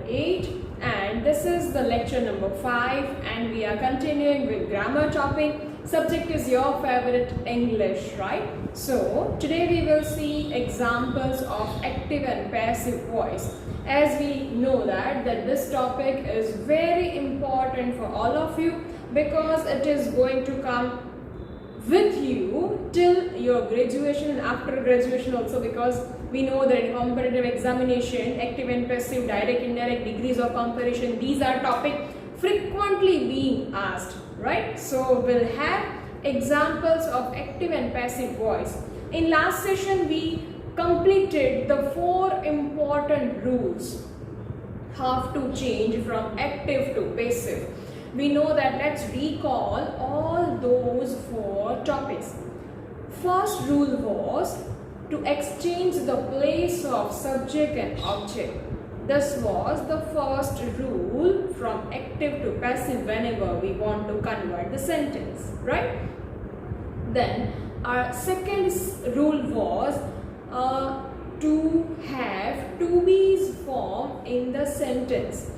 8 and this is the lecture number 5 and we are continuing with grammar topic. Subject is your favorite English, right? So today we will see examples of active and passive voice. As we know that this topic is very important for all of you because it is going to come with you till your graduation and after graduation also, because we know that in competitive examination active and passive, direct, indirect, degrees of comparison, these are topic frequently being asked, right? So we'll have examples of active and passive voice. In last session we completed the 4 important rules how to change from active to passive. We know that. Let's recall all those 4 topics. First rule was to exchange the place of subject and object. This was the first rule from active to passive whenever we want to convert the sentence, right? Then our second rule was to have to be's form in the sentence.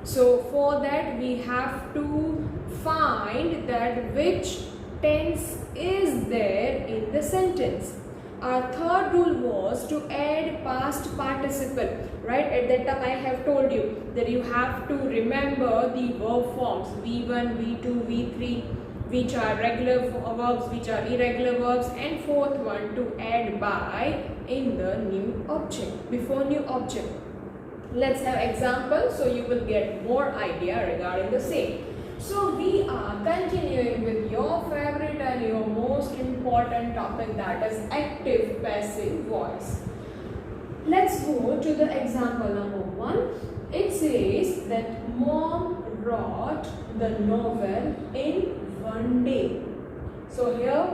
So for that we have to find that which tense is there in the sentence. Our third rule was to add past participle, right? At that time I have told you that you have to remember the verb forms V1, V2, V3, which are regular verbs, which are irregular verbs, and fourth one to add by in the new object, before new object. Let's have examples so you will get more idea regarding the same. So we are continuing with your favorite and your most important topic, that is active passive voice. Let's go to the example number 1. It says that mom wrote the novel in 1 day. So here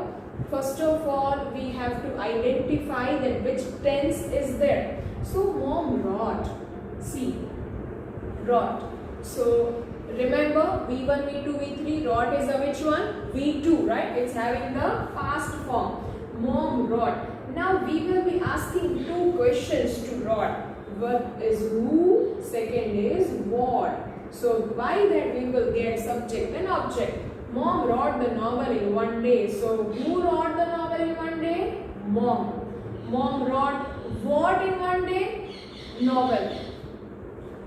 first of all we have to identify that which tense is there. So mom wrote. See, wrote. So remember V1, V2, V3, wrote is a which one? V2, right? It's having the past form. Mom wrote. Now we will be asking 2 questions to wrote. What is who? Second is what. So by that we will get subject and object. Mom wrote the novel in 1 day. So who wrote the novel in 1 day? Mom. Mom wrote what in 1 day? Novel.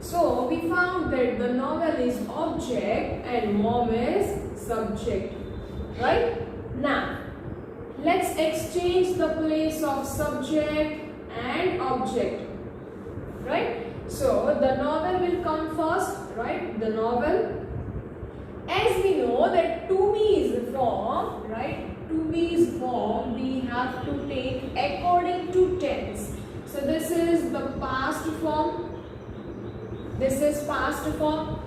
So we found that the novel is object and mom is subject, right? Now let's exchange the place of subject and object, right? So the novel will come first, right? The novel. As we know that to be is form, right? To be is form we have to take according to tense. So this is the past form. This is past form.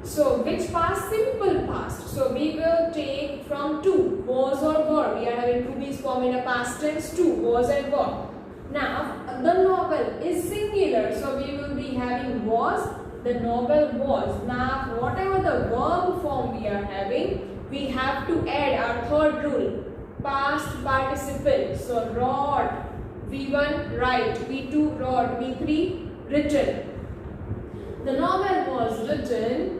So which past? Simple past. So we will take from to, was or were. We are having to be's form in a past tense, to, was and were. Now the novel is singular. So we will be having was, the novel was. Now whatever the verb form we are having, we have to add our third rule, past participle. So wrote, V1 write, V2 wrote, V3 written. The novel was written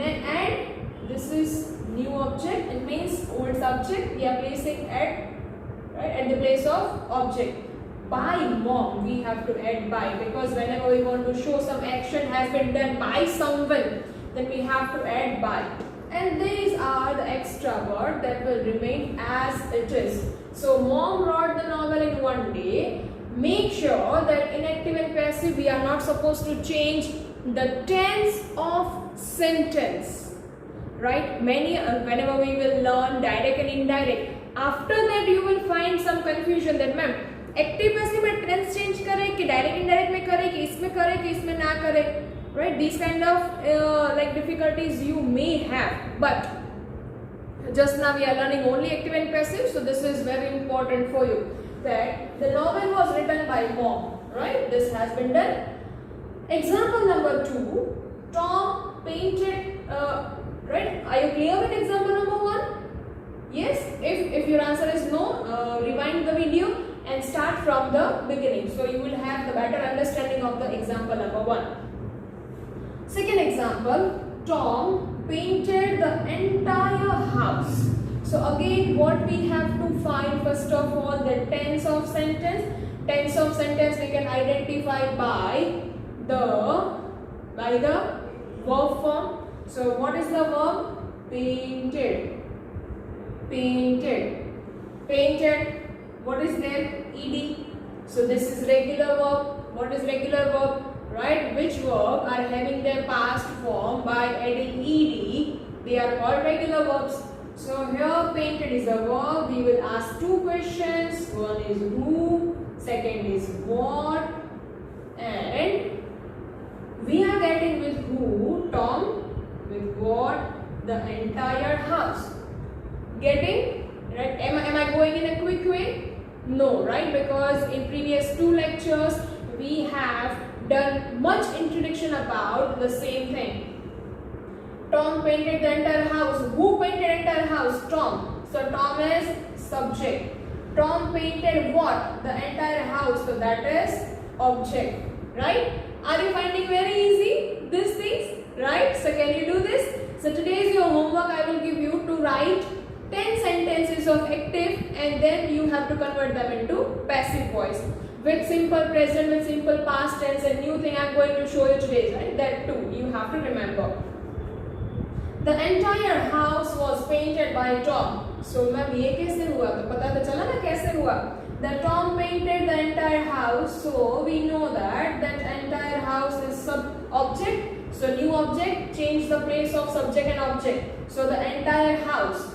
and this is new object, it means old subject we are placing at, right, at the place of object. By mom we have to add by, because whenever we want to show some action has been done by someone, then we have to add by. And these are the extra word that will remain as it is. So mom wrote the novel in 1 day. Make sure that in active and passive we are not supposed to change the tense of sentence, right? Whenever we will learn direct and indirect, after that you will find some confusion that ma'am active passive में tense change करे कि direct indirect में करे कि इसमें करे कि इसमें ना करे, right? These kind of like difficulties you may have, but just now we are learning only active and passive, so this is very important for you that the novel was written by mom, right? This has been done. Example number 2, Tom painted, right? Are you clear with example number 1? Yes? If your answer is no, rewind the video and start from the beginning. So you will have the better understanding of the example number 1. Second example, Tom painted the entire house. So again, what we have to find, first of all, the tense of sentence. Tense of sentence we can identify by the verb form. So what is the verb? Painted. Painted. Painted. What is there? Ed. So this is regular verb. What is regular verb? Right? Which verb are having their past form by adding ed? They are called regular verbs. So here painted is a verb. We will ask two questions. One is who, second is what, and we are getting with who, Tom, with what, the entire house. Getting? Right? Am I going in a quick way? No, right? Because in previous two lectures we have done much introduction about the same thing. Tom painted the entire house. Who painted the entire house? Tom. So Tom is subject. Tom painted what? The entire house. So that is object. Right? Are you finding very easy these things? Right? So can you do this? So today is your homework. I will give you to write 10 sentences of active and then you have to convert them into passive voice. With simple present, with simple past tense, and new thing I am going to show you today. Right? That too you have to remember. The entire house was painted by Tom. So ma'am ये कैसे हुआ? तो पता तो चला ना कैसे हुआ? The Tom painted the entire house. So we know that entire house is sub object. So new object, change the place of subject and object. So the entire house.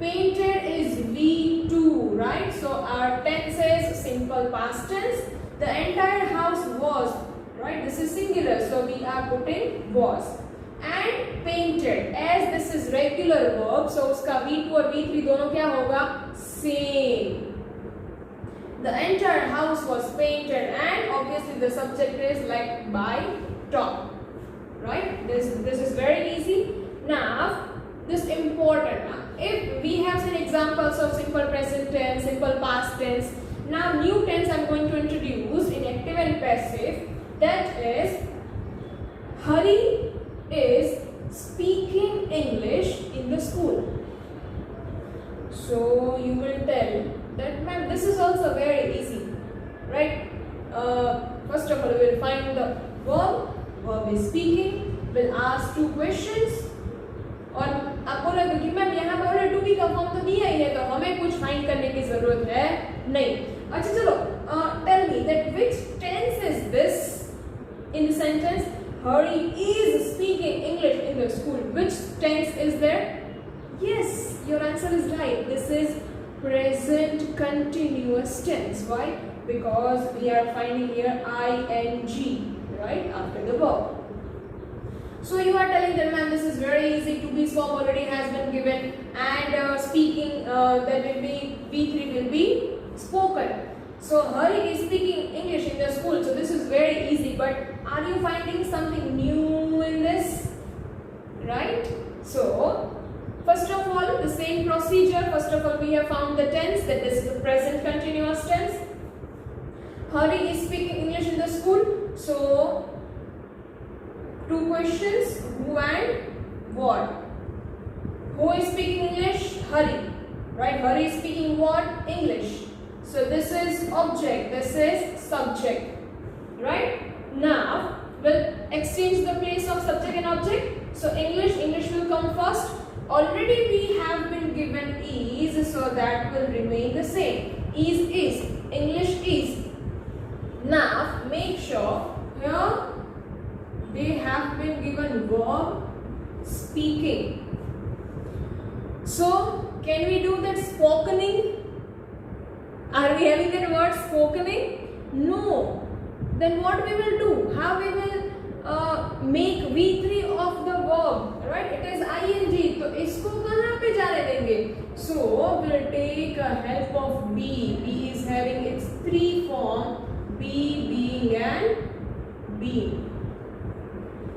Painted is V2, right? So our tense is simple past tense. The entire house was, right? This is singular. So we are putting was. And painted, as this is regular verb, so uska V2 और V3 दोनों क्या होगा? Same. The entire house was painted and obviously the subject is like by Tom. Right? This is very easy. Now, this important. Now, if we have some examples of simple present tense, simple past tense, now new tense I am going to introduce in active and passive. That is, Hari is speaking English in the school. So you will tell that, ma'am, this is also very easy, right? First of all, we will find the verb. Verb is speaking. We'll ask two questions. और आप बोलोगे कि ma'am यहाँ पे already to be का form तो दिया ही है तो हमें कुछ फाइंड करने की जरूरत है नहीं. अच्छा चलो, tell me that which tense is this in the sentence? Hari is speaking English in the school. Which tense is there? Yes, your answer is right. This is present continuous tense. Why? Because we are finding here ing, right, after the verb. So you are telling them, ma'am, this is very easy. To be form already has been given, and speaking that will be V3 will be spoken. So Hari is speaking English in the school. So this is very easy. But are you finding something new in this? Right? So first of all, the same procedure. First of all, we have found the tense, that this is the present continuous tense. Hari is speaking English in the school. So two questions, who and what. Who is speaking English? Hari. Right? Hari is speaking what? English. So this is object, this is subject. Right? Now, we'll exchange the place of subject and object. So English will come first. Already we have been given is, so that will remain the same. Is, English is. Now, make sure here they have been given verb speaking. So, can we do that spokening? Are we having that word spokening? No. Then what we will do? How we will make V3 of the verb, right? It is ing. So, इसको कहाँ पे जाने देंगे? So, we'll take a help of be. Be is having its three form: be, being, and being.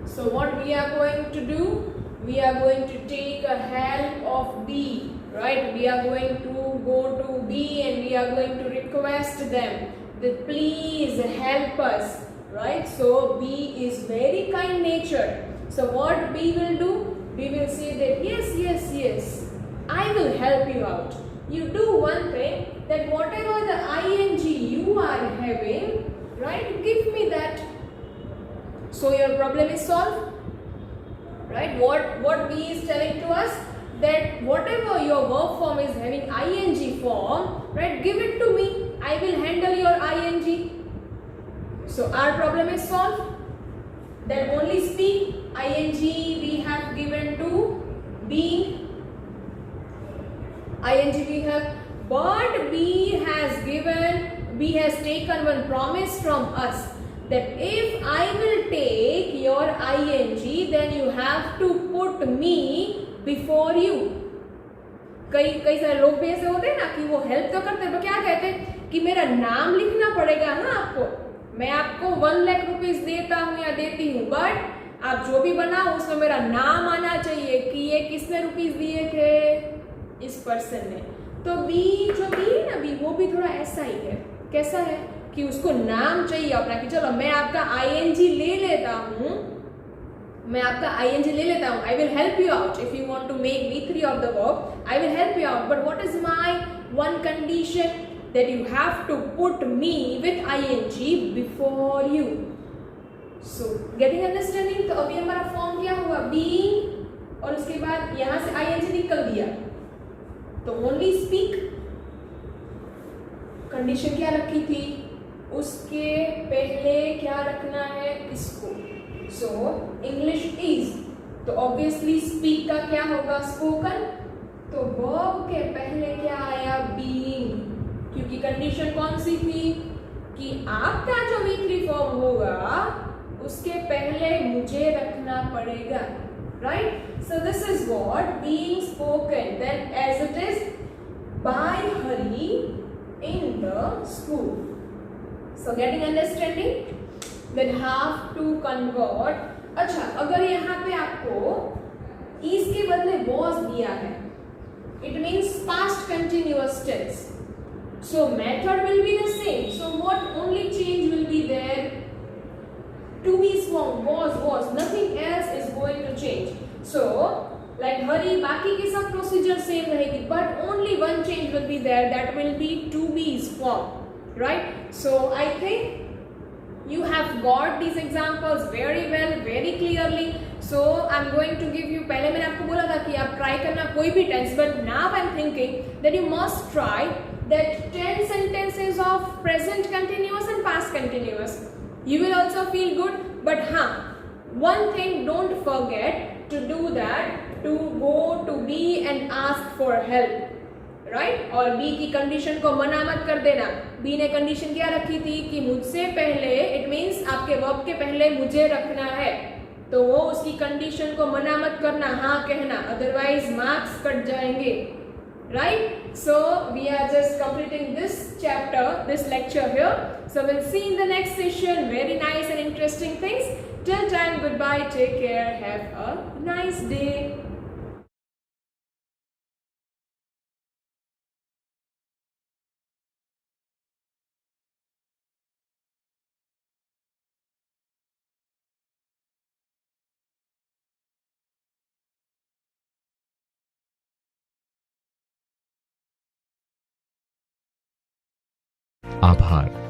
So, what we are going to do? We are going to take a help of be. Right, we are going to go to B and we are going to request them that please help us. Right, so B is very kind natured. So what B will do? B will say that yes, I will help you out. You do one thing, that whatever the ing you are having, right, give me that. So your problem is solved, right? What B is telling to us, that whatever your verb form is having ing form, right, give it to me. I will handle your ing. So our problem is solved. That only speak ing we have given to B. ing we have, but B has taken one promise from us, that if I will take your ing, then you have to put me before you. कई सारे लोग भी ऐसे होते हैं ना कि वो हेल्प तो करते हैं, तो क्या कहते हैं कि मेरा नाम लिखना पड़ेगा ना आपको, मैं आपको 1 लाख रुपीस देता हूँ या देती हूँ, बट आप जो भी बनाओ उसमें मेरा नाम आना चाहिए कि ये किसने रुपीस दिए थे, इस पर्सन ने। तो बी जो बी है ना, बी वो भी थोड़ा ऐसा ही है। कैसा है कि उसको नाम चाहिए अपना, कि चलो मैं आपका आईएनजी ले लेता हूँ, मैं आपका आईएनजी ले लेता हूँ, I will help you out if you want to make V3 of the verb, I will help you out, but what is my one condition, that you have to put me with ing before you. So getting understanding? तो अभी हमारा form क्या हुआ, being, और उसके बाद यहाँ से ing निकल दिया, तो only speak। कंडीशन क्या रखी थी, उसके पहले क्या रखना है, इसको। So English is, तो obviously speak का क्या होगा, spoken। तो verb के पहले क्या आया, being, क्योंकि कंडीशन कौन सी थी कि आपका जो V3 फॉर्म होगा उसके पहले मुझे रखना पड़ेगा, right. So this is what being spoken then as it is by Hari in the school. So getting understanding, then have to convert. अच्छा, अगर यहाँ पे आपको इज के बदले was दिया है, it means past continuous tense, so method will be the same. So what only change will be there, to be's form was, nothing else is going to change. So like hurry, बाकी के सब procedure same रहेगी, but only one change will be there, that will be to be's form, right? So I think you have got these examples very well, very clearly. So I'm going to give you, पहले मैंने आपको बोला था कि आप try करना कोई भी tense, but now I'm thinking that you must try that 10 sentences of present continuous and past continuous. You will also feel good, but one thing, don't forget to do that, to go to B and ask for help, right? और B की condition को मना मत कर देना। B ने condition क्या रखी थी कि मुझसे पहले, इट मीन्स आपके वर्ब के पहले मुझे रखना है, तो वो उसकी कंडीशन को मना मत करना, हाँ कहना, अदरवाइज मार्क्स कट जाएंगे, right? So we are just completing this chapter, this lecture here. So we'll see in the next session very nice and interesting things. Till time, goodbye, take care, have a nice day. आभार।